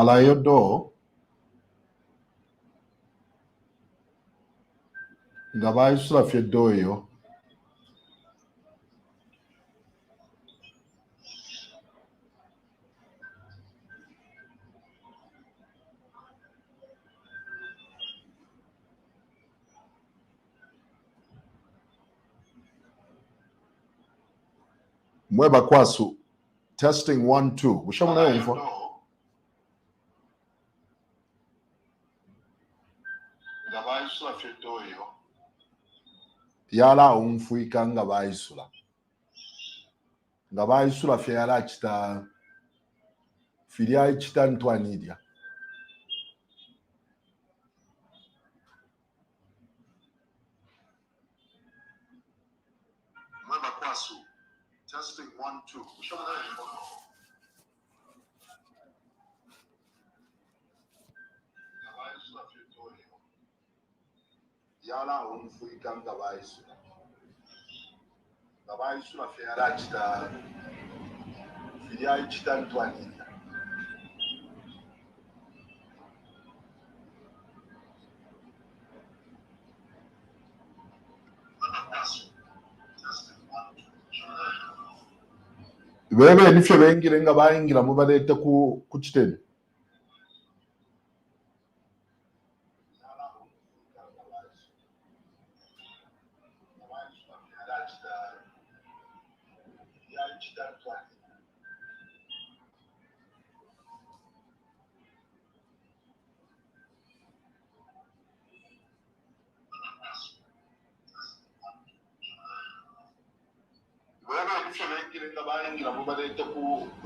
Alayodo ngabayisula fyedoyo mweba kwasu testing 1 2 ushamuna yumva ngabayisula fyedoyo yala umfuika ngabayisula fye yala chita filia chita ntwanidia mweba kwasu testing 1 2 ushamuna yumva ngabayisula fyedoyo yala umfuika ngabayisula fye yala chita filia chita ntwanidia bebe nifyo bengire nga bayingira mubaleta ku kitendo bebe nifyo bengire nga bayingira mubaleta ku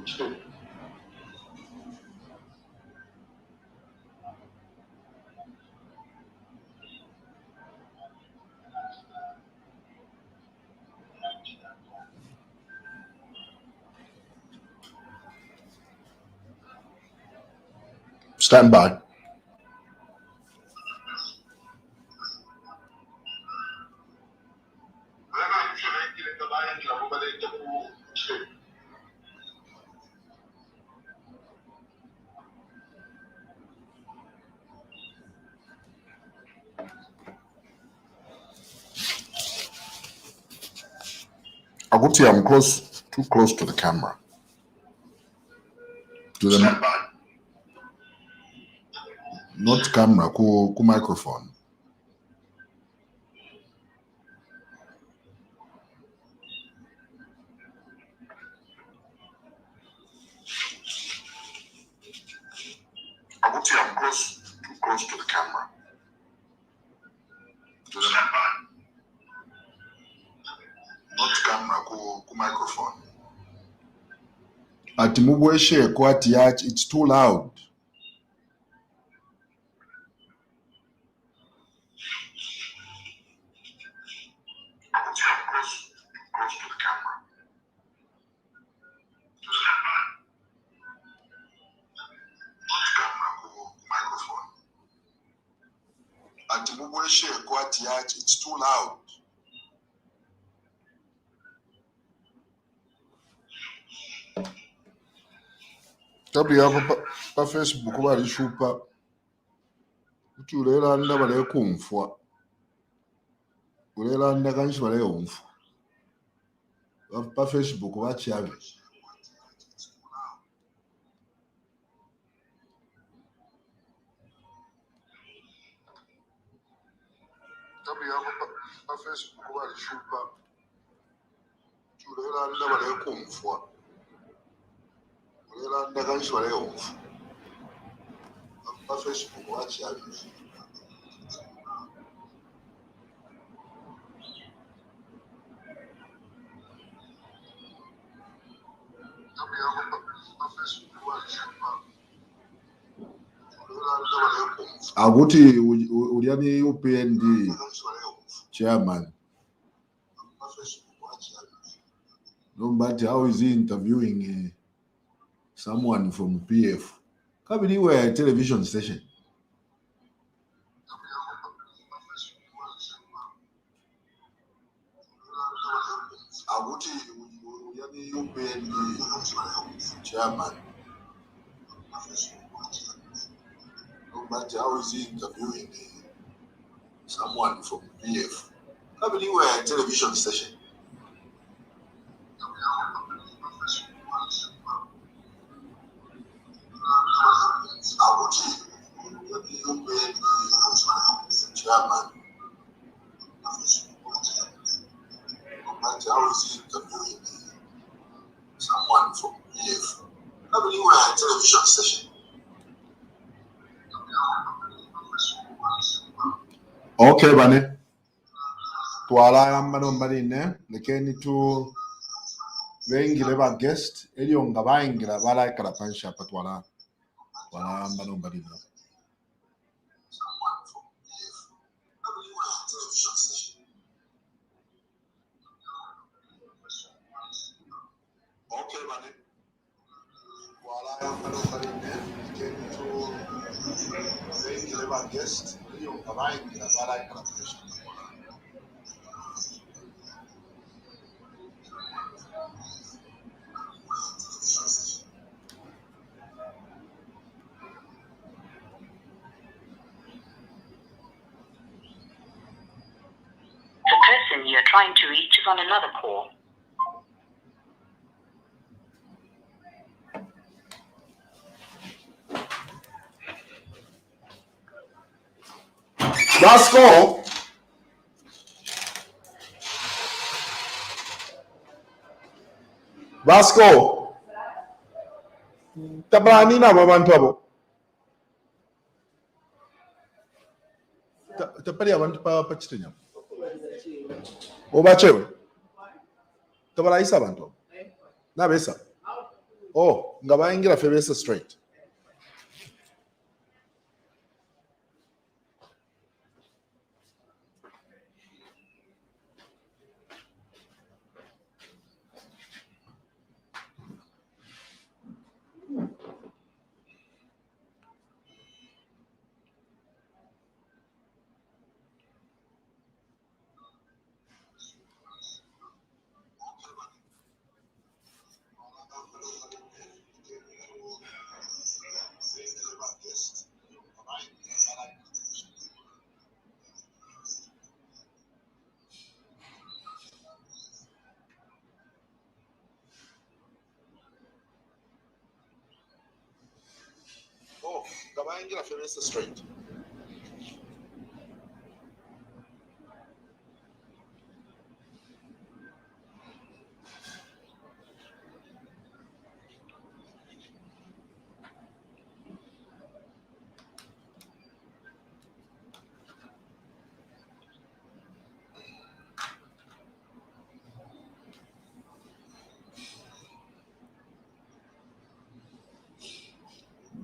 kitendo stand by. Aguti, I'm too close to the camera. To the not camera, ku microphone. Aguti, I'm too close to the camera. To the not camera, ku microphone. Ati mubweshe kwati yachi, it's too loud. Aguti, I'm close to the camera. To the not camera, ku microphone. Ati mubweshe kwati yachi, it's too loud. Tabi yako pa Facebook bali shupa uti ulelanda bale kumfwa ulelanda kanshi bale umfwa pa Facebook bachiabe tabi yako pa Facebook bali shupa uti ulelanda bale kumfwa ulelanda kanshi bale umfwa pa Facebook bachiabe Aguti uliani UPND chairman. No, but how is he interviewing someone from PF? Kabili we a television station. Aguti uliani UPND chairman. But how is he interviewing someone from PF? I believe we're a television station. Chairman. But how is he interviewing someone from PF? I believe we're a television station. Okay, bane. Twala manombarine, lekeni tu vengile ba guest, elio ngabaingira bala karapansha patwala. Twala manombarine. Okay, bane. Twala manombarine, lekeni tu vengile ba guest, elio ngabaingira bala karapansha. The person you're trying to reach is on another call. Vasco! Vasco! Tabrani na babantu abo. Tapari abantu pa chitinya. Obachewe. Tabara isa abantu. Na besa. Oh, ngabaingira febesa straight. Oh, ngabaingira febesa straight.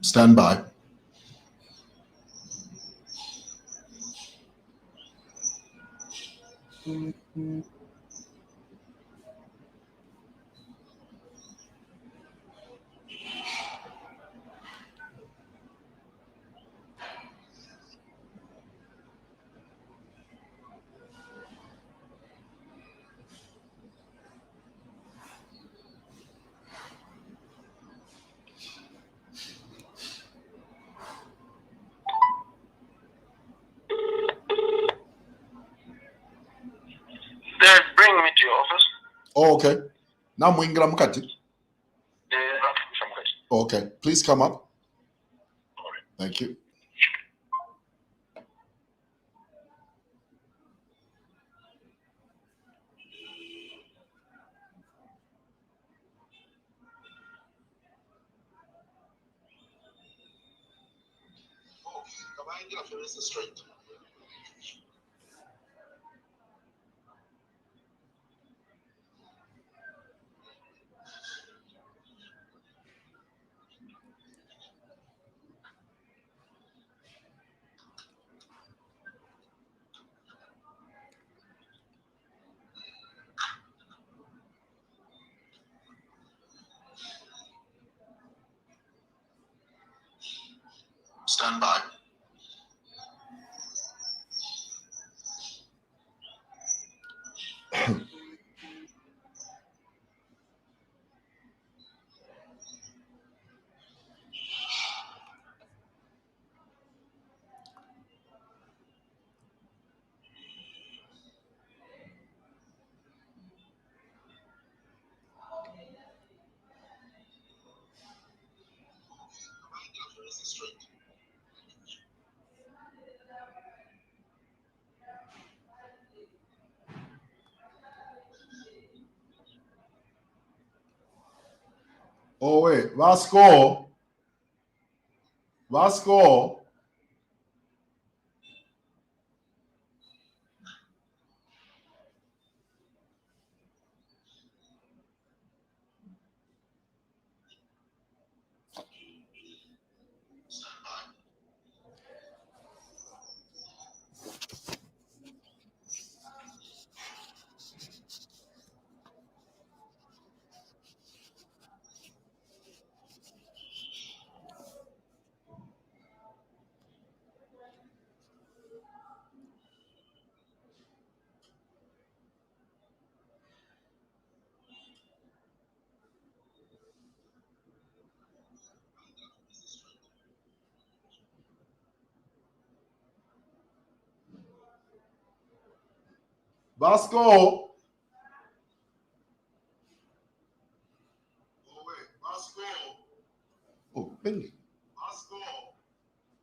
Stand by. They're bringing me to your office. Oh, okay. Now mwingira mukati. Okay, please come up. All right. Thank you. Oh, ngabaingira febesa straight. Stand by. Oh wait, Vasco. Vasco. Oh wait, Vasco. Oh, Billy. Vasco.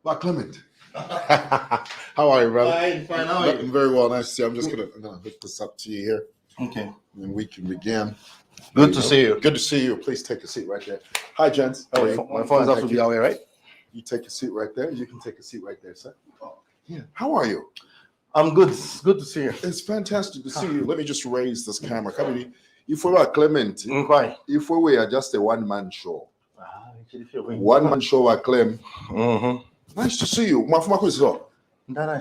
Well, Clement. How are you, brother? Fine. How are you? Very well. Nice to see you. I'm gonna hook this up to you here, Okay. and we can begin. Good to see you. Good to see you. Please take a seat right there. Hi, gents. How are you? My phone's have to be away, right? You take a seat right there. You can take a seat right there, sir. Yeah. How are you? I'm good. It's good to see you. It's fantastic to see you. Let me just raise this camera. Come in. If we were Clement, Why? if we were just a one-man show, one-man show at Clem. Nice to see you. My phone is up. I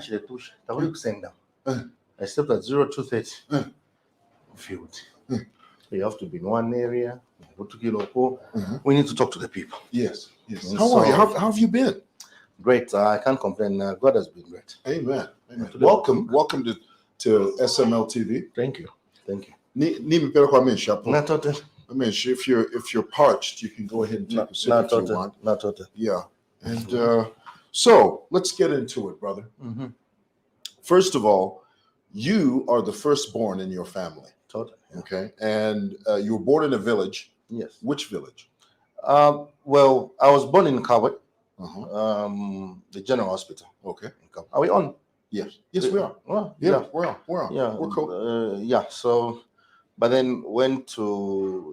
slept at 02:30. Field. We have to be in one area. We need to talk to the people. Yes. How are you? How have you been? Great. I can't complain. God has been great. Amen. Welcome to SML TV. Thank you. I mean, if you're parched, you can go ahead and take a sip if you want. Yeah. And so let's get into it, brother. First of all, you are the firstborn in your family. Totally. Okay. And you were born in a village. Yes. Which village? Well, I was born in Kabwe, the General Hospital. Okay. Are we on? Yes. Yes, we are. Well, Yeah, we're on. Yeah. We're cool. So, but then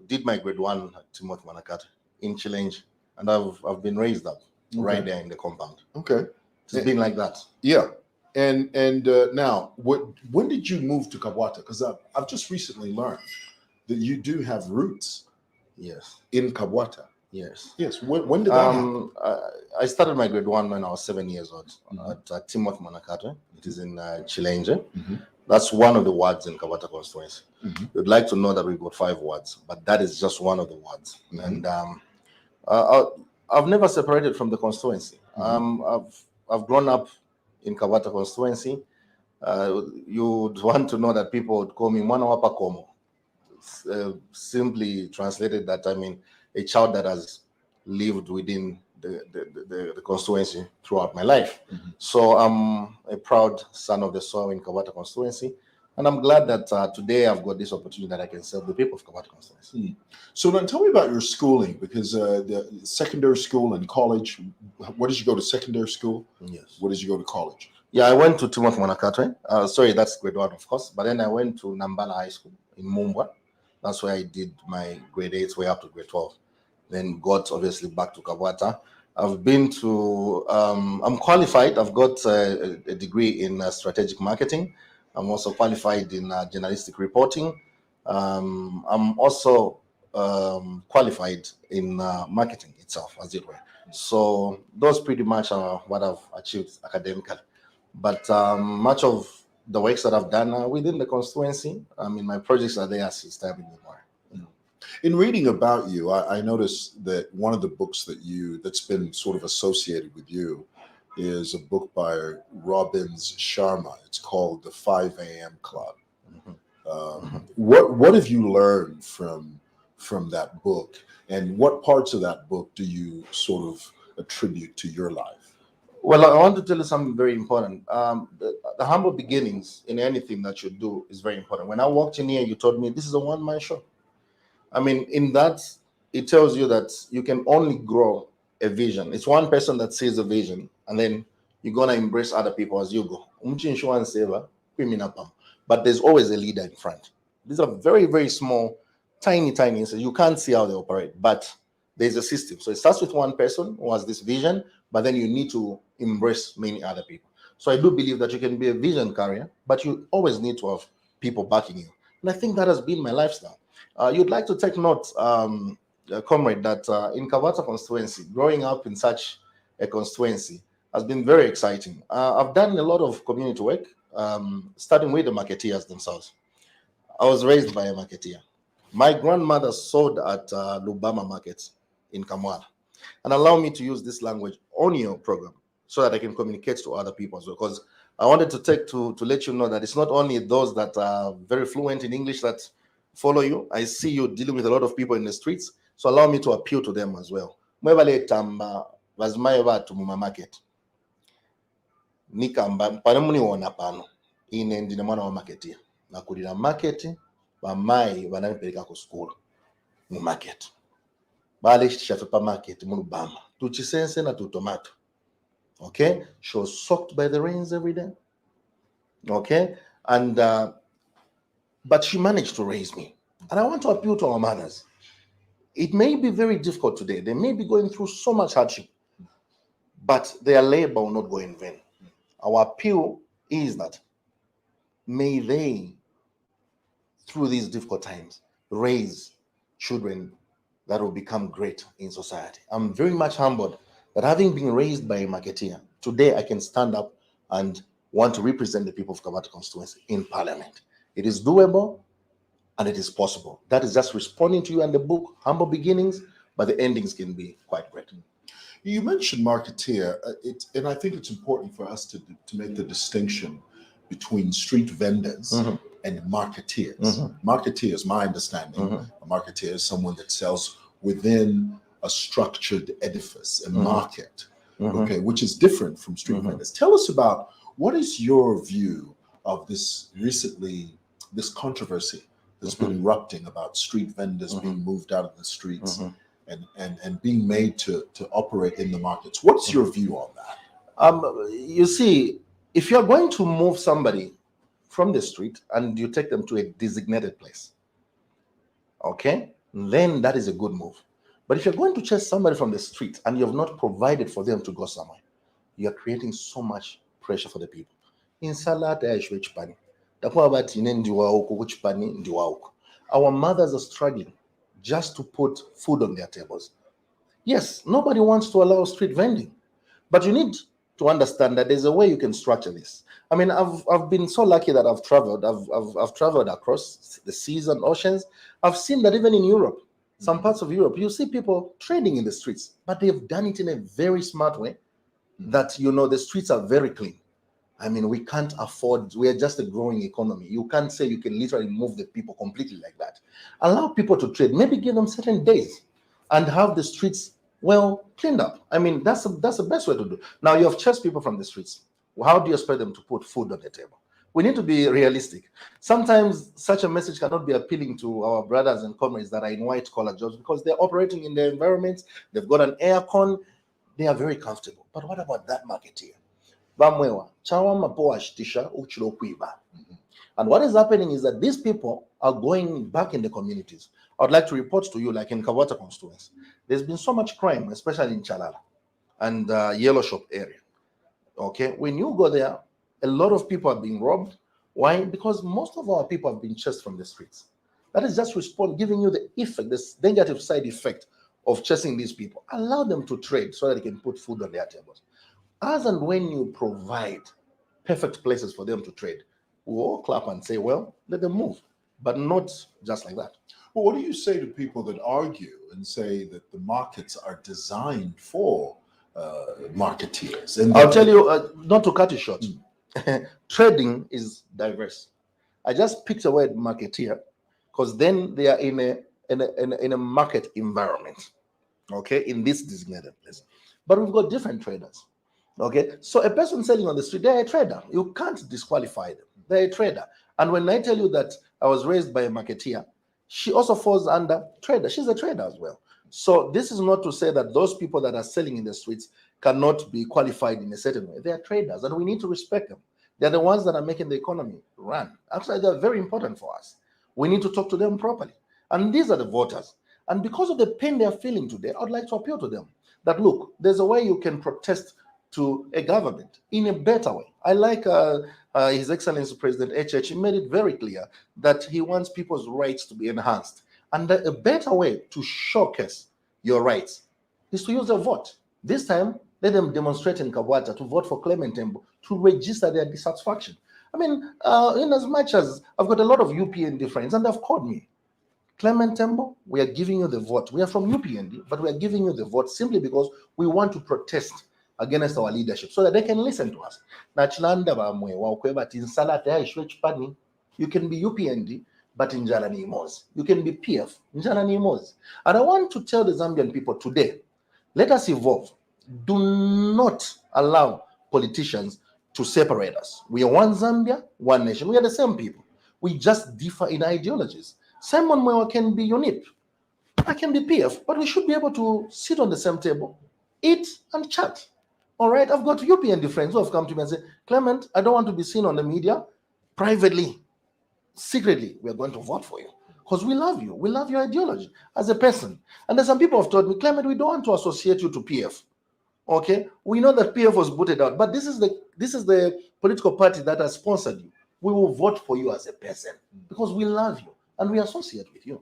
did my grade 1 at Timothy Manakata in Challenge, and I've been raised up right there in the compound. Okay. It's been like that. Yeah. And now, when did you move to Kabwata? Because I've just recently learned that you do have roots. Yes. In Kabwata. Yes. Yes. When did that happen? I started my grade 1 when I was 7 years old at Timothy Manakata. It is in Chilenge. That's one of the wards in Kabwata constituency. You'd like to know that we've got 5 wards, but that is just one of the wards. And I've never separated from the constituency. I've grown up in Kabwata constituency. You'd want to know that people would call me Mwana wa Pakomo. Simply translated, that I mean a child that has lived within the constituency throughout my life. So I'm a proud son of the soil in Kabwata constituency, and I'm glad that today I've got this opportunity that I can serve the people of Kabwata constituency. So then tell me about your schooling, because the secondary school and college, what did you go to secondary school? Yes. What did you go to college? Yeah, I went to Timothy Manakatwe. Sorry, that's grade 1, of course. But then I went to Nambala High School in Mumbwa. That's where I did my grade 8 way up to grade 12. Then got obviously back to Kabwata. I've been to, I'm qualified. I've got a degree in strategic marketing. I'm also qualified in journalistic reporting. I'm also qualified in marketing itself, as it were. So those pretty much are what I've achieved academically. But much of the works that I've done within the constituency, I mean, my projects are there since time immemorial. In reading about you, I noticed that one of the books that's been sort of associated with you is a book by Robbins Sharma. It's called The 5 a.m. Club. What have you learned from that book, and what parts of that book do you sort of attribute to your life? Well, I want to tell you something very important. The humble beginnings in anything that you do is very important. When I walked in here, you told me this is a one-man show. I mean, in that, it tells you that you can only grow a vision. It's one person that sees a vision, and then you're going to embrace other people as you go. But there's always a leader in front. These are very, very small, tiny. So you can't see how they operate, but there's a system. So it starts with one person who has this vision, but then you need to embrace many other people. So I do believe that you can be a vision carrier, but you always need to have people backing you. And I think that has been my lifestyle. You'd like to take note, comrade, that in Kavata constituency, growing up in such a constituency has been very exciting. I've done a lot of community work, starting with the marketeers themselves. I was raised by a marketeer. My grandmother sold at Lubama Market in Kamwala. And allow me to use this language on your program so that I can communicate to other people as well. Because I wanted to take to let you know that it's not only those that are very fluent in English that follow you. I see you dealing with a lot of people in the streets. So allow me to appeal to them as well. Mwebale tamba vazimaye to muma market. Nikamba panemuni wona pano. Ine ndine mwana wa marketia. Nakulira market bamayi bananipeleka ku school mu market. Bale chichafe market mu Lubama. Tuchisense na tu tomato. Okay? She was soaked by the rains every day. Okay? And but she managed to raise me. And I want to appeal to our mothers. It may be very difficult today. They may be going through so much hardship, but their labor will not go in vain. Our appeal is that may they, through these difficult times, raise children that will become great in society. I'm very much humbled that having been raised by a marketeer, today I can stand up and want to represent the people of Kabata constituency in parliament. It is doable and it is possible. That is just responding to you and the book, humble beginnings, but the endings can be quite great. You mentioned marketeer, and I think it's important for us to make the distinction between street vendors and marketeers. Marketeers, my understanding, a marketeer is someone that sells within a structured edifice, a market, okay, which is different from street vendors. Tell us about what is your view of this controversy that's been erupting about street vendors being moved out of the streets and being made to operate in the markets. What's your view on that? You see, if you're going to move somebody from the street and you take them to a designated place, okay, then that is a good move. But if you're going to chase somebody from the street and you have not provided for them to go somewhere, you're creating so much pressure for the people. In Salata, our mothers are struggling just to put food on their tables. Yes, nobody wants to allow street vending, but you need to understand that there's a way you can structure this. I mean, I've been so lucky that I've traveled. I've traveled across the seas and oceans. I've seen that even in Europe, some parts of Europe, you see people trading in the streets, but they've done it in a very smart way that, the streets are very clean. I mean, we can't afford, we are just a growing economy. You can't say you can literally move the people completely like that. Allow people to trade, maybe give them certain days and have the streets well cleaned up. I mean, that's the best way to do. Now you have chased people from the streets. How do you expect them to put food on the table? We need to be realistic. Sometimes such a message cannot be appealing to our brothers and comrades that are in white collar jobs because they're operating in their environments. They've got an air con. They are very comfortable. But what about that marketeer? And what is happening is that these people are going back in the communities. I would like to report to you, like in Kawata constituency, there's been so much crime, especially in Chalala and Yellow Shop area. Okay, when you go there, a lot of people are being robbed. Why? Because most of our people have been chased from the streets. That is just giving you the effect, this negative side effect of chasing these people. Allow them to trade so that they can put food on their tables. As and when you provide perfect places for them to trade, we'll all clap and say, well, let them move, but not just like that. Well, what do you say to people that argue and say that the markets are designed for marketeers? And I'll tell you, not to cut it short, trading is diverse. I just picked the word marketeer because then they are in a market environment, okay, in this designated place. But we've got different traders. Okay, so a person selling on the street, they're a trader. You can't disqualify them. They're a trader. And when I tell you that I was raised by a marketeer, she also falls under trader. She's a trader as well. So this is not to say that those people that are selling in the streets cannot be qualified in a certain way. They are traders, and we need to respect them. They're the ones that are making the economy run. Actually, they're very important for us. We need to talk to them properly. And these are the voters. And because of the pain they're feeling today, I'd like to appeal to them that, look, there's a way you can protest to a government in a better way. I like His Excellency President HH. He made it very clear that he wants people's rights to be enhanced. And that a better way to showcase your rights is to use a vote. This time, let them demonstrate in Kabwata to vote for Clement Temdo to register their dissatisfaction. I mean, in as much as I've got a lot of UPND friends, and they've called me, Clement Temdo, we are giving you the vote. We are from UPND, but we are giving you the vote simply because we want to protest against our leadership so that they can listen to us. You can be UPND, but in Jalani Mos. You can be PF, in Jalani Mos. And I want to tell the Zambian people today, let us evolve. Do not allow politicians to separate us. We are one Zambia, one nation. We are the same people. We just differ in ideologies. Simon Mwewa can be UNIP. I can be PF, but we should be able to sit on the same table, eat and chat. All right, I've got UPND friends who have come to me and said, Clement, I don't want to be seen on the media. Privately, secretly, we are going to vote for you because we love you. We love your ideology as a person. And then some people have told me, Clement, we don't want to associate you to PF. Okay, we know that PF was booted out, but this is the political party that has sponsored you. We will vote for you as a person because we love you and we associate with you.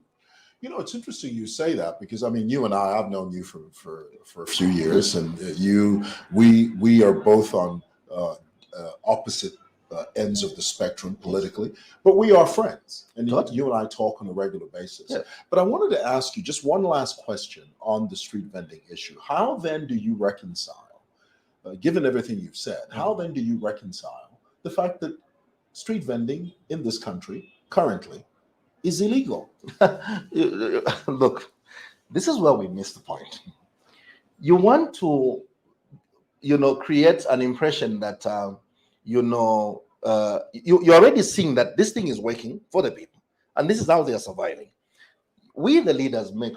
You know, it's interesting you say that because I mean, you and I've known you for a few years, and we are both on opposite ends of the spectrum politically, but we are friends, and you and I talk on a regular basis. Yeah. But I wanted to ask you just one last question on the street vending issue. How then do you reconcile, given everything you've said, how then do you reconcile the fact that street vending in this country currently is illegal? Look, this is where we miss the point. You want to, create an impression that, you're already seeing that this thing is working for the people, and this is how they are surviving. We, the leaders, make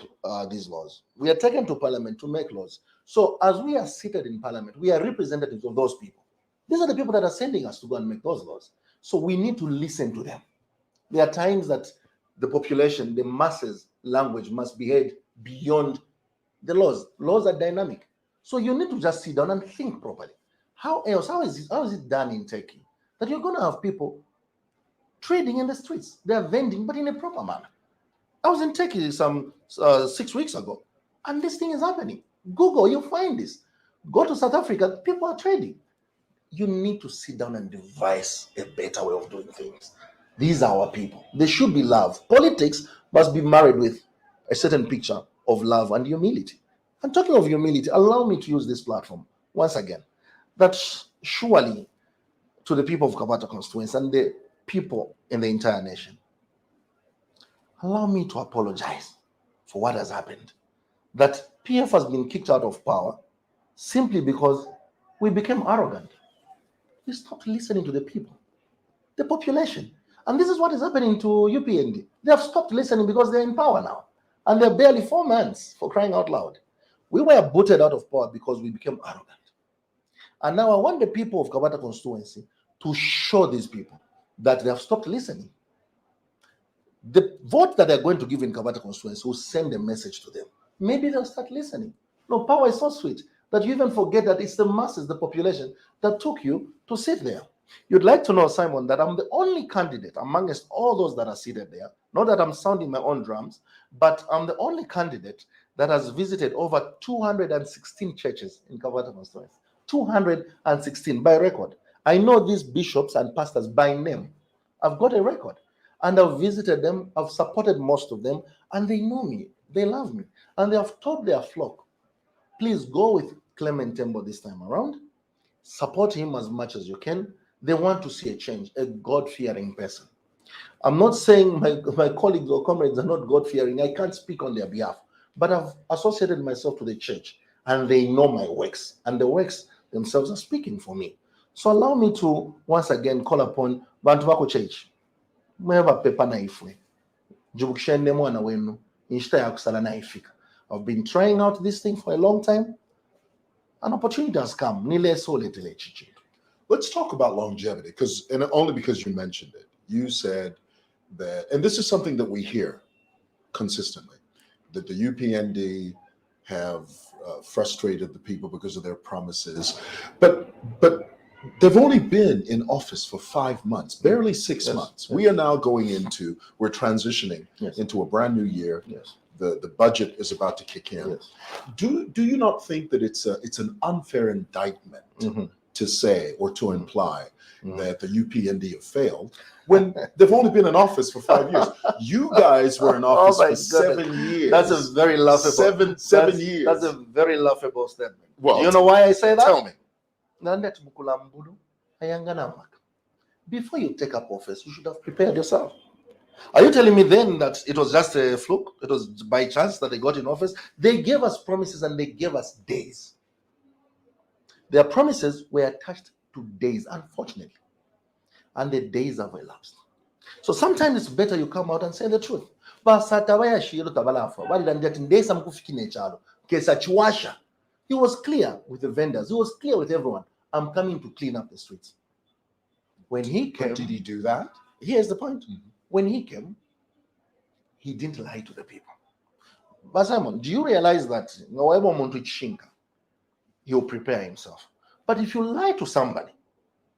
these laws. We are taken to parliament to make laws. So as we are seated in parliament, we are representatives of those people. These are the people that are sending us to go and make those laws. So we need to listen to them. There are times that the population, the masses' language must be heard beyond the laws. Laws are dynamic. So you need to just sit down and think properly. How else? How is it done in Turkey? That you're going to have people trading in the streets. They are vending, but in a proper manner. I was in Turkey some 6 weeks ago, and this thing is happening. Google, you'll find this. Go to South Africa, people are trading. You need to sit down and devise a better way of doing things. These are our people. They should be loved. Politics must be married with a certain picture of love and humility. And talking of humility, allow me to use this platform once again. That surely to the people of Kabata constituency and the people in the entire nation, allow me to apologize for what has happened. That PF has been kicked out of power simply because we became arrogant. We stopped listening to the people, the population. And this is what is happening to UPND. They have stopped listening because they're in power now. And they're barely 4 months, for crying out loud. We were booted out of power because we became arrogant. And now I want the people of Kabata constituency to show these people that they have stopped listening. The vote that they're going to give in Kabata constituency will send a message to them. Maybe they'll start listening. No, power is so sweet that you even forget that it's the masses, the population, that took you to sit there. You'd like to know, Simon, that I'm the only candidate amongst all those that are seated there. Not that I'm sounding my own drums, but I'm the only candidate that has visited over 216 churches in Kabata constituency. 216 by record. I know these bishops and pastors by name. I've got a record. And I've visited them, I've supported most of them, and they know me, they love me. And they have told their flock, please go with Clement Temdo this time around, support him as much as you can. They want to see a change, a God-fearing person. I'm not saying my colleagues or comrades are not God-fearing. I can't speak on their behalf, but I've associated myself to the church, and they know my works, and the works themselves are speaking for me. So allow me to once again call upon Bantu Bako Church. I've been trying out this thing for a long time. An opportunity has come. Let's talk about longevity, and only because you mentioned it. You said that, and this is something that we hear consistently, that the UPND have frustrated the people because of their promises, but they've only been in office for 5 months, barely 6 months. We are now we're transitioning into a brand new year. The budget is about to kick in. Do you not think that it's an unfair indictment to say or to imply that the UPND have failed when they've only been in office for 5 years? You guys were in office for 7 years. That's a very laughable. 7 years. That's a very laughable statement. Well, do you know why I say that? Tell me. Before you take up office, you should have prepared yourself. Are you telling me then that it was just a fluke? It was by chance that they got in office? They gave us promises and they gave us days. Their promises were attached to days, unfortunately. And the days have elapsed. So sometimes it's better you come out and say the truth. He was clear with the vendors. He was clear with everyone. I'm coming to clean up the streets. When he came, But did he do that? Here's the point. When he came, he didn't lie to the people. But Simon, do you realize that he'll prepare himself? But if you lie to somebody,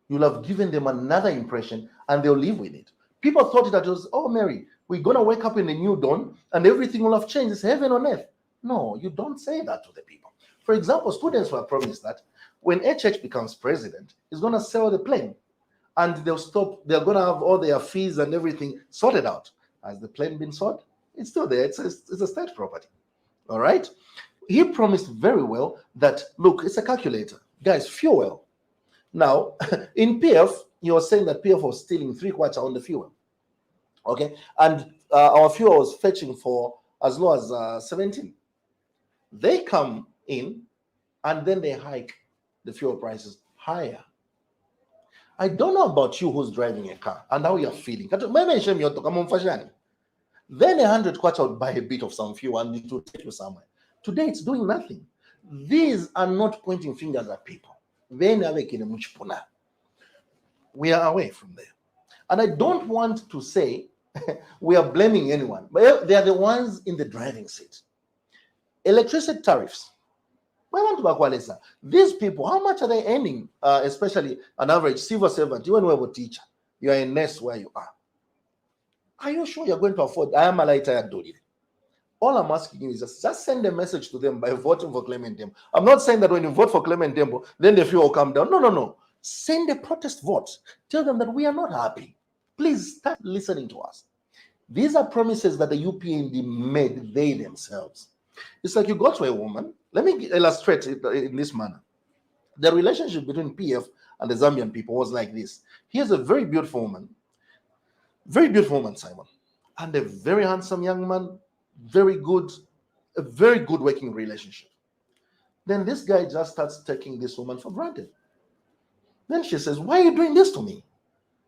you'll have given them another impression and they'll live with it. People thought that it was, oh, Mary, we're going to wake up in the new dawn and everything will have changed. It's heaven on earth. No, you don't say that to the people. For example, students were promised that when HH becomes president, he's going to sell the plane and they're going to have all their fees and everything sorted out. Has the plane been sold? It's still there. It's a state property. All right? He promised very well that, look, it's a calculator. Guys, fuel. Now, in PF, he was saying that PF was stealing 3/4 on the fuel. Okay? And our fuel was fetching for as low as 17. They come in and then they hike the fuel prices higher. I don't know about you who's driving a car and how you're feeling. Then 100 kwacha would buy a bit of some fuel and it will take you somewhere. Today it's doing nothing. These are not pointing fingers at people. We are away from there. And I don't want to say we are blaming anyone, but they are the ones in the driving seat. Electricity tariffs. These people, how much are they earning? Especially an average civil servant, even when you're a teacher, you are a nurse where you are. Are you sure you're going to afford? I am a lighter. All I'm asking you is just send a message to them by voting for Clement Temdo. I'm not saying that when you vote for Clement Temdo, then the fuel will come down. No. Send a protest vote. Tell them that we are not happy. Please start listening to us. These are promises that the UPND made they themselves. It's like you go to a woman. Let me illustrate it in this manner. The relationship between PF and the Zambian people was like this. Here's a very beautiful woman, Simon, and a very handsome young man, a very good working relationship. Then this guy just starts taking this woman for granted. Then she says, why are you doing this to me?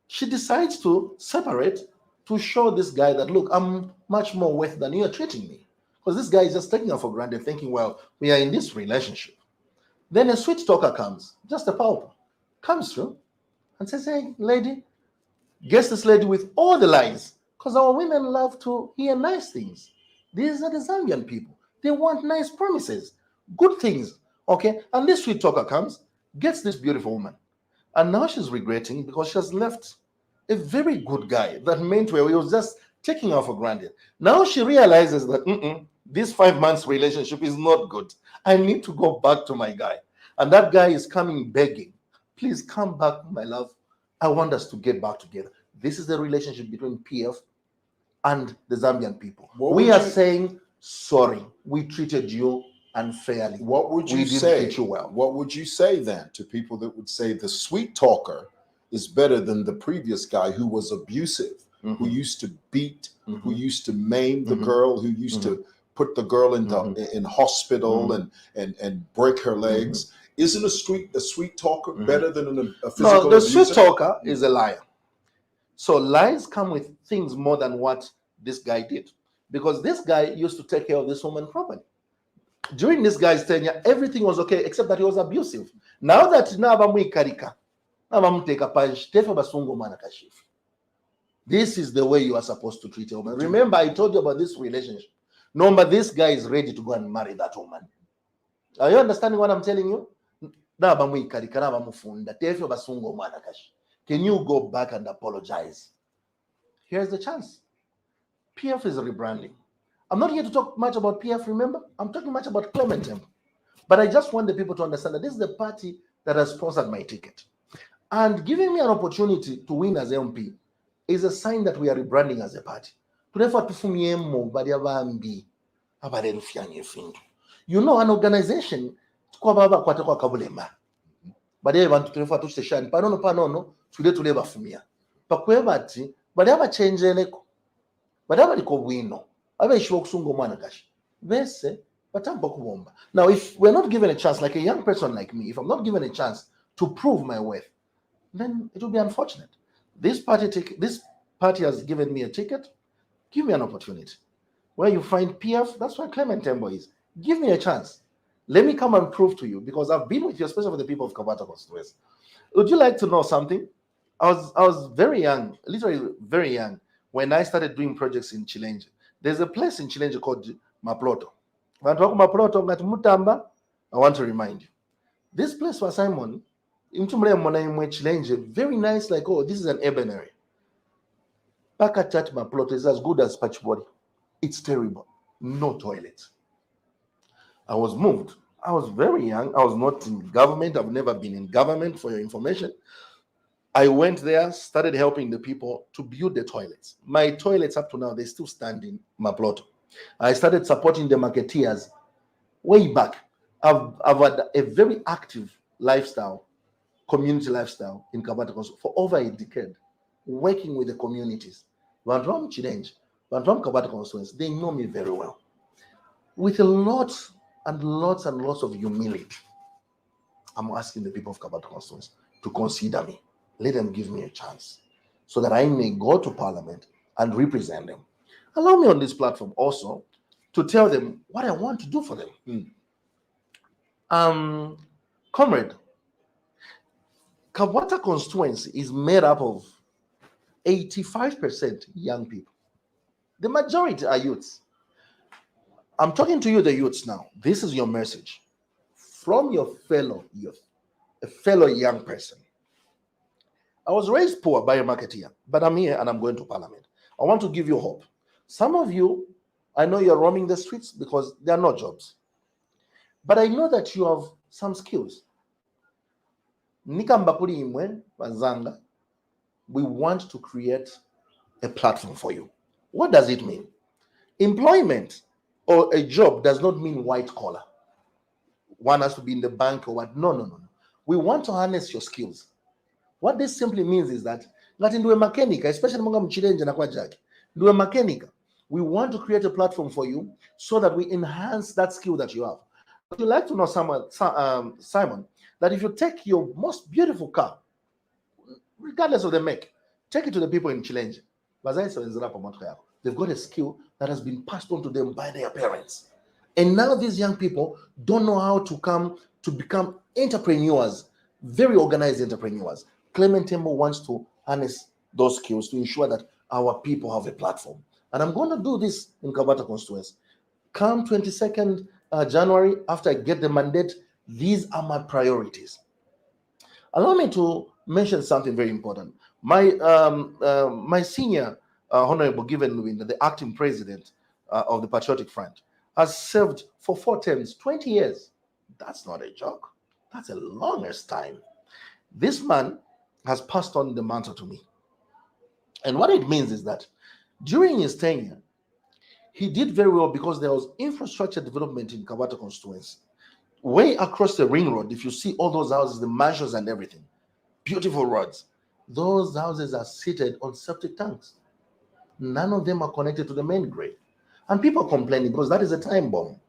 She decides to separate to show this guy that, look, I'm much more worth than you're treating me. Because this guy is just taking her for granted, thinking, well, we are in this relationship. Then a sweet talker comes, just a pauper, comes through and says, hey, lady, guess this lady with all the lies. Because our women love to hear nice things. These are the Zambian people. They want nice promises, good things. Okay? And this sweet talker comes, gets this beautiful woman. And now she's regretting because she has left a very good guy that meant well. He was just taking her for granted. Now she realizes that this 5 months relationship is not good. I need to go back to my guy. And that guy is coming begging. Please come back, my love. I want us to get back together. This is the relationship between PF and the Zambian people. We are saying, sorry, we treated you unfairly. What would you we didn't say? treat you well. What would you say then to people that would say the sweet talker is better than the previous guy who was abusive, who used to beat, who used to maim the girl, who used to put the girl in hospital and break her legs? Isn't a sweet talker better than a physical No, the abuser? sweet talker is a liar. So lies come with things more than what this guy did. Because this guy used to take care of this woman properly. During this guy's tenure, everything was okay except that he was abusive. Now that this is the way you are supposed to treat a woman. Remember, I told you about this relationship. No, but this guy is ready to go and marry that woman. Are you understanding what I'm telling you? Can you go back and apologize? Here's the chance. PF is rebranding. I'm not here to talk much about PF, remember? I'm talking much about Clement Temdo. But I just want the people to understand that this is the party that has sponsored my ticket. And giving me an opportunity to win as MP is a sign that we are rebranding as a party. You know, an organization, baadaye bantu tulifuata tusheshani panono tule bafumia pakwe bati bali abachenjeleko bali abaliko bwino abaishiwa kusunga omwana kashi bese batamba kubomba. Now if we're not given a chance, like a young person like me, if I'm not given a chance to prove my worth, then it will be unfortunate. This party has given me a ticket. Give me an opportunity. Where you find PF, that's where Clement Temdo is. Give me a chance. Let me come and prove to you, because I've been with you, especially with the people of Kabata constituency. Would you like to know something? I was very young, literally very young, when I started doing projects in Chilenge. There's a place in Chilenge called Maploto. I want to remind you. This place was Simon, very nice, like, oh, this is an urban area. Back at that Maploto is as good as Patchbody. It's terrible. No toilets. I was moved. I was very young. I was not in government. I've never been in government, for your information. I went there, started helping the people to build the toilets. My toilets up to now, they still stand in Maploto. I started supporting the marketeers way back. I've had a very active lifestyle, community lifestyle in Kabata for over a decade, working with the communities. Bandram Chilenge, Bandram Kabata constituency, they know me very well. With a lot and lots and lots of humility, I'm asking the people of Kabata constituency to consider me. Let them give me a chance so that I may go to Parliament and represent them. Allow me on this platform also to tell them what I want to do for them. Comrade, Kabata constituency is made up of 85% young people. The majority are youths. I'm talking to you, the youths now. This is your message from your fellow youth, a fellow young person. I was raised poor by a marketeer, but I'm here and I'm going to Parliament. I want to give you hope. Some of you, I know you're roaming the streets because there are no jobs. But I know that you have some skills. Nikambakuri imwe, Banzanga, we want to create a platform for you. What does it mean? Employment or a job does not mean white collar. One has to be in the bank or what? No. We want to harness your skills. What this simply means is that do a mechanic, especially do a mechanic. We want to create a platform for you so that we enhance that skill that you have. Would you like to know, Simon, that if you take your most beautiful car, regardless of the make, take it to the people in Chilenge, they've got a skill that has been passed on to them by their parents. And now these young people don't know how to become entrepreneurs, very organized entrepreneurs. Clement Temdo wants to harness those skills to ensure that our people have a platform. And I'm going to do this in Kabata constituency. Come 22nd January, after I get the mandate, these are my priorities. Allow me to mention something very important. My senior Honorable Given Lubinda, the acting president of the Patriotic Front, has served for 4 terms, 20 years. That's not a joke. That's the longest time. This man has passed on the mantle to me. And what it means is that during his tenure, he did very well because there was infrastructure development in Kabata constituency. Way across the ring road, if you see all those houses, the mansions and everything, beautiful roads, those houses are seated on septic tanks. None of them are connected to the main grid. And people are complaining because that is a time bomb.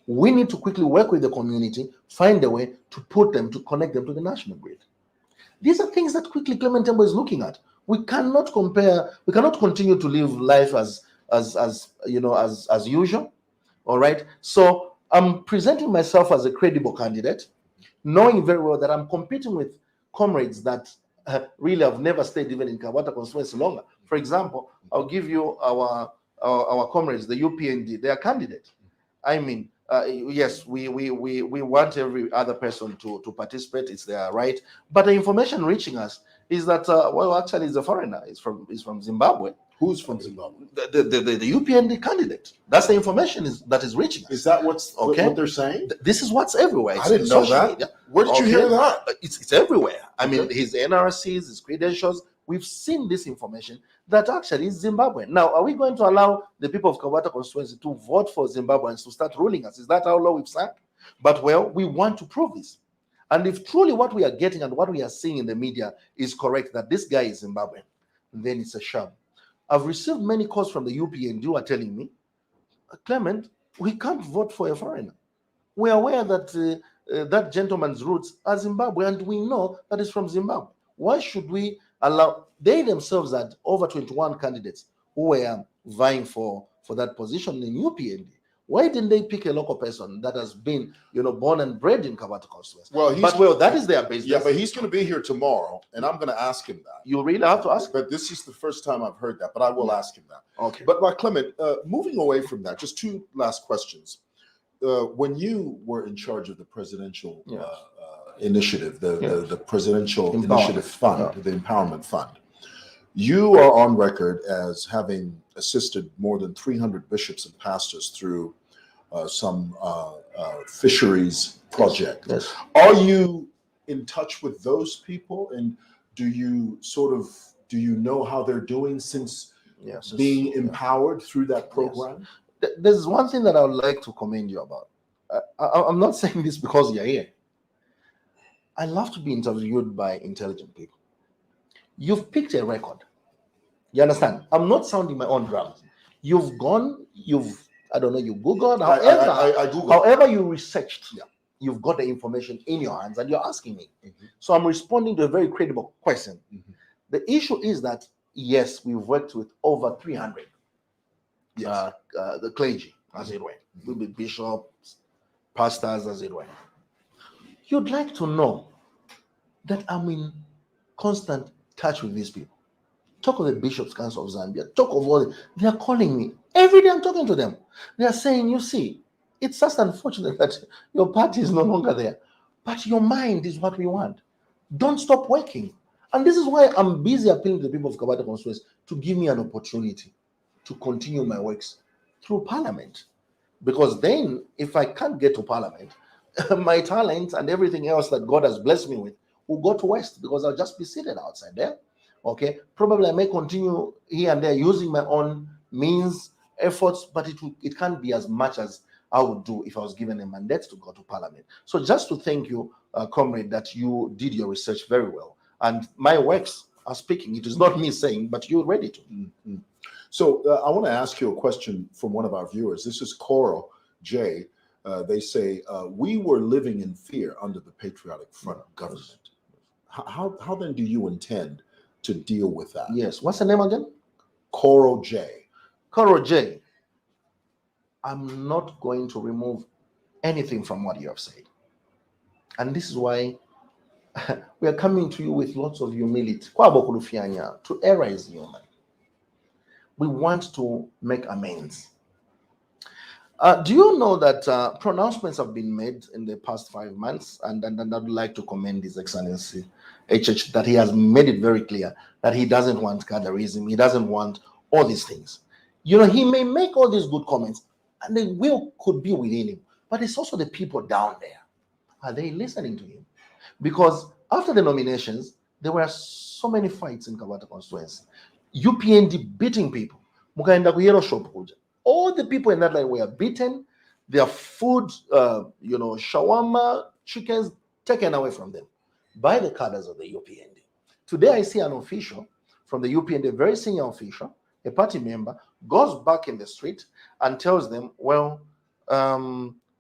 We need to quickly work with the community, find a way to connect them to the national grid. These are things that quickly Clement Temdo is looking at. We cannot continue to live life as usual. All right. So I'm presenting myself as a credible candidate, knowing very well that I'm competing with comrades that really have never stayed even in Kabata constituency longer. For example, I'll give you our our comrades, the UPND, they are candidate. I mean, yes, we want every other person to participate. It's their right. But the information reaching us is that well, actually, it's a foreigner. It's from Zimbabwe. Who's from Zimbabwe? The UPND candidate. That's the information that is reaching us. Is that what they're saying? This is what's everywhere. I didn't know that. Media. Where did you hear that? It's everywhere. I mean, his NRCs, his credentials. We've seen this information that actually is Zimbabwean. Now, are we going to allow the people of Kabata constituency to vote for Zimbabweans to start ruling us? Is that how low we've sunk? But well, we want to prove this. And if truly what we are getting and what we are seeing in the media is correct, that this guy is Zimbabwean, then it's a sham. I've received many calls from the UPND who are telling me, Clement, we can't vote for a foreigner. We are aware that that gentleman's roots are Zimbabwe, and we know that it's from Zimbabwe. Why should we allow? They themselves had over 21 candidates who were vying for that position in UPND. Why didn't they pick a local person that has been, born and bred in Kabata constituency? Well, that is their business. Yeah, but he's going to be here tomorrow, and I'm going to ask him that. You really have to ask. But this is the first time I've heard that. But I will ask him that. Okay. But Clement, moving away from that, just two last questions. When you were in charge of the presidential initiative, the presidential initiative fund, the empowerment fund, you are on record as having assisted more than 300 bishops and pastors through some fisheries project. Yes. Are you in touch with those people, and do you know how they're doing since being empowered through that program? Yes. There's one thing that I would like to commend you about. I'm not saying this because you're here. I love to be interviewed by intelligent people. You've picked a record. You understand? I'm not sounding my own drums. You've gone, you Googled, however you researched, you've got the information in your hands and you're asking me. Mm-hmm. So I'm responding to a very credible question. Mm-hmm. The issue is that, yes, we've worked with over 300, the clergy, as it were, with the bishops, pastors, as it were. You'd like to know that I'm in constant touch with these people. Talk of the Bishops' Council of Zambia. Talk of all. They are calling me every day. I'm talking to them. They are saying, you see, it's just unfortunate that your party is no longer there, but your mind is what we want. Don't stop working. And this is why I'm busy appealing to the people of Kabata constituency to give me an opportunity to continue my works through Parliament. Because then, if I can't get to Parliament, my talent and everything else that God has blessed me with will go to waste, because I'll just be seated outside there. Okay, probably I may continue here and there using my own means, efforts, but it can't be as much as I would do if I was given a mandate to go to Parliament. So just to thank you, comrade, that you did your research very well. And my works are speaking. It is not me saying, but you're ready to. Mm-hmm. So I want to ask you a question from one of our viewers. This is Coral J. They say, we were living in fear under the Patriotic Front government. How then do you intend to deal with that? Yes. What's the name again? Coral J. Coral J. I'm not going to remove anything from what you have said. And this is why we are coming to you with lots of humility. To err is human. We want to make amends. Do you know that pronouncements have been made in the past 5 months? And I'd like to commend His Excellency HH that he has made it very clear that he doesn't want gatherism. He doesn't want all these things. He may make all these good comments and the will could be within him. But it's also the people down there. Are they listening to him? Because after the nominations, there were so many fights in Kabata constituency. UPND beating people. All the people in that line were beaten. Their food, shawarma, chickens, taken away from them by the cadres of the UPND. Today, I see an official from the UPND, a very senior official, a party member, goes back in the street and tells them, well,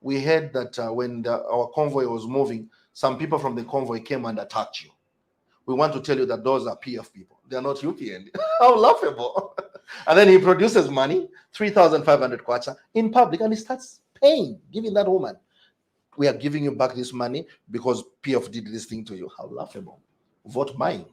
we heard that when our convoy was moving, some people from the convoy came and attacked you. We want to tell you that those are PF people. They're not UPND. How laughable. And then he produces money, 3,500 kwacha, in public, and he starts paying, giving that woman. We are giving you back this money because PF did this thing to you. How laughable. Vote mine.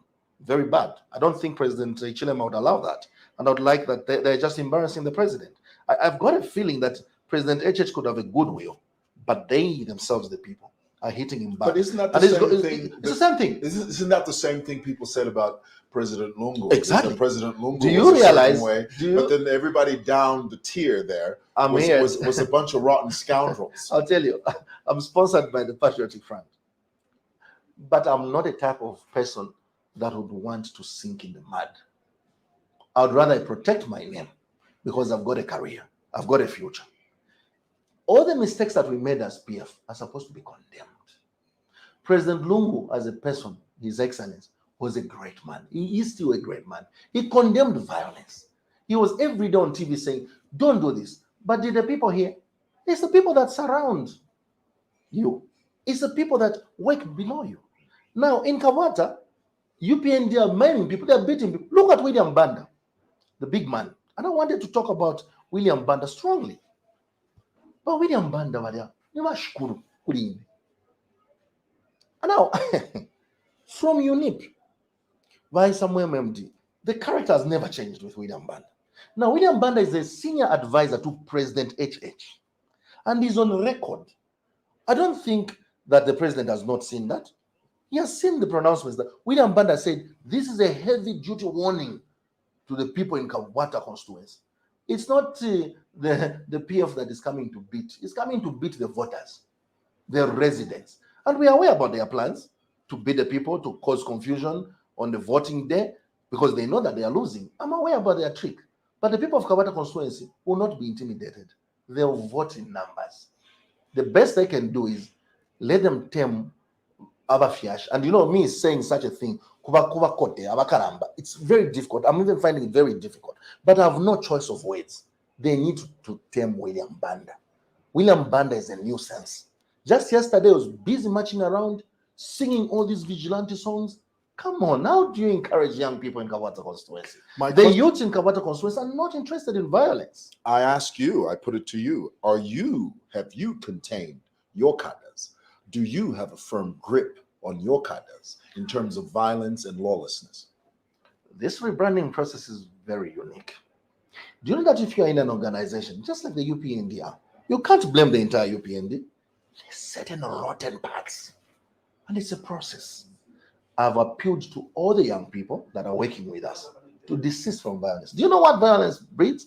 Very bad. I don't think President Chilema would allow that. And I would like that they're just embarrassing the president. I've got a feeling that President HH could have a good will, but they themselves, the people, are hitting him back. But isn't that the And same thing? It's the same thing. Isn't that the same thing people said about President Lungu? Exactly. That President Lungu Do you was a realize? certain way, but then everybody down the tier there was a bunch of rotten scoundrels. I'll tell you, I'm sponsored by the Patriotic Front, but I'm not a type of person that would want to sink in the mud. I would rather protect my name because I've got a career, I've got a future. All the mistakes that we made as PF are supposed to be condemned. President Lungu, as a person, His Excellency, was a great man. He is still a great man. He condemned violence. He was every day on TV saying, don't do this. But did the people hear? It's the people that surround you. It's the people that work below you. Now, in Kawata, UPND are many people, they're beating people. Look at William Banda, the big man. And I wanted to talk about William Banda strongly. But William Banda, and now, from UNIP, by Samuel MMD, the character has never changed with William Banda. Now, William Banda is a senior advisor to President HH, and he's on record. I don't think that the president has not seen that. He has seen the pronouncements that William Banda said, this is a heavy-duty warning to the people in Kawata constituency. It's not the PF that is coming to beat. It's coming to beat the voters, the residents. And we are aware about their plans to beat the people, to cause confusion on the voting day, because they know that they are losing. I'm aware about their trick. But the people of Kawata constituency will not be intimidated. They'll vote in numbers. The best they can do is let them tame Abafiash. And you know, me saying such a thing, it's very difficult. I'm even finding it very difficult. But I have no choice of words. They need to tame William Banda. William Banda is a nuisance. Just yesterday, I was busy marching around, singing all these vigilante songs. Come on, how do you encourage young people in Kawata constituency? The youth in Kawata constituency are not interested in violence. I ask you, I put it to you, have you contained your cadres? Do you have a firm grip on your cadres in terms of violence and lawlessness? This rebranding process is very unique. Do you know that if you are in an organization, just like the UPND are, you can't blame the entire UPND. There's certain rotten parts, and it's a process. I've appealed to all the young people that are working with us to desist from violence. Do you know what violence breeds?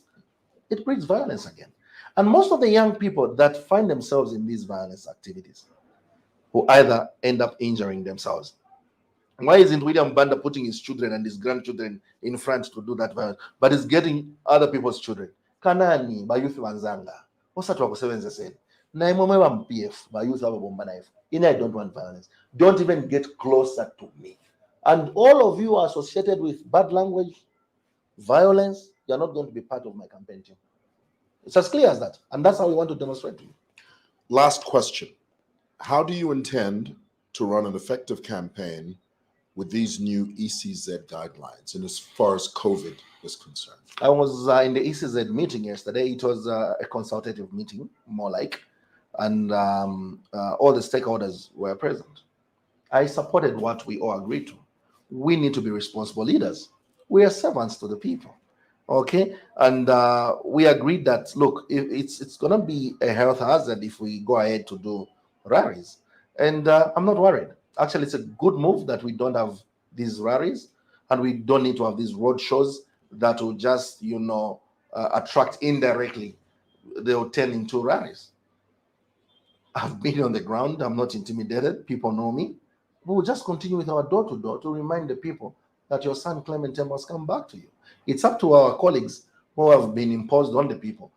It breeds violence again. And most of the young people that find themselves in these violence activities who either end up injuring themselves. Why isn't William Banda putting his children and his grandchildren in front to do that violence, but is getting other people's children? Kanani, bayuthi wanzanga. What's that seven said? I don't want violence. Don't even get closer to me. And all of you are associated with bad language, violence. You're not going to be part of my campaign team. It's as clear as that. And that's how we want to demonstrate to you. Last question. How do you intend to run an effective campaign with these new ECZ guidelines and as far as COVID is concerned? I was in the ECZ meeting yesterday. It was a consultative meeting, more like, and all the stakeholders were present. I supported what we all agreed to. We need to be responsible leaders. We are servants to the people, okay? And we agreed that, look, it's going to be a health hazard if we go ahead to do rallies. And I'm not worried. Actually, it's a good move that we don't have these rallies, and we don't need to have these road shows that will just, attract indirectly. They'll turn into rallies. I've been on the ground. I'm not intimidated. People know me. We'll just continue with our door-to-door to remind the people that your son Clement Temdo has come back to you. It's up to our colleagues who have been imposed on the people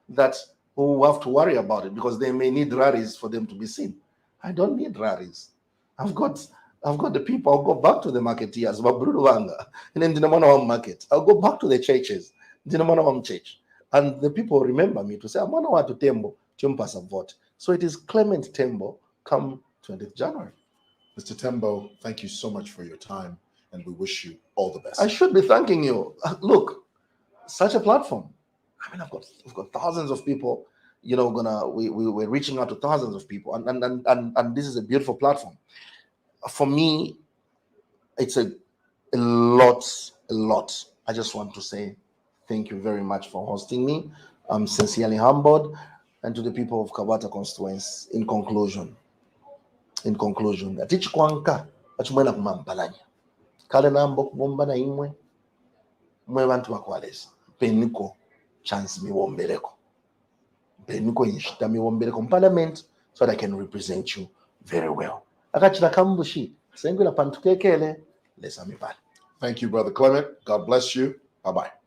who have to worry about it, because they may need rallies for them to be seen. I don't need rallies. I've got the people. I'll go back to the marketeers, and then the market. I'll go back to the churches, the church, and the people remember me to say, I'm going to Tembo, Chumpasa vote. So it is Clement Temdo come 20th January. Mr. Tembo, thank you so much for your time, and we wish you all the best. I should be thanking you. Look, such a platform. I mean, I've got thousands of people. We're reaching out to thousands of people, and this is a beautiful platform. For me, it's a lot. I just want to say Thank you very much for hosting me. I'm sincerely humbled. And to the people of Kabata constituents, in conclusion, atichi kwanka achumwena kumampalanya kale nambo kubomba na imwe mwe bantu bakwaleza peniko chance miwombeleko peniko yishita miwombeleko parliament so that I can represent you very well. Akachira kambushi sengula pantukekele lesa mipale. Thank you, Brother Clement. God bless you. Bye-bye.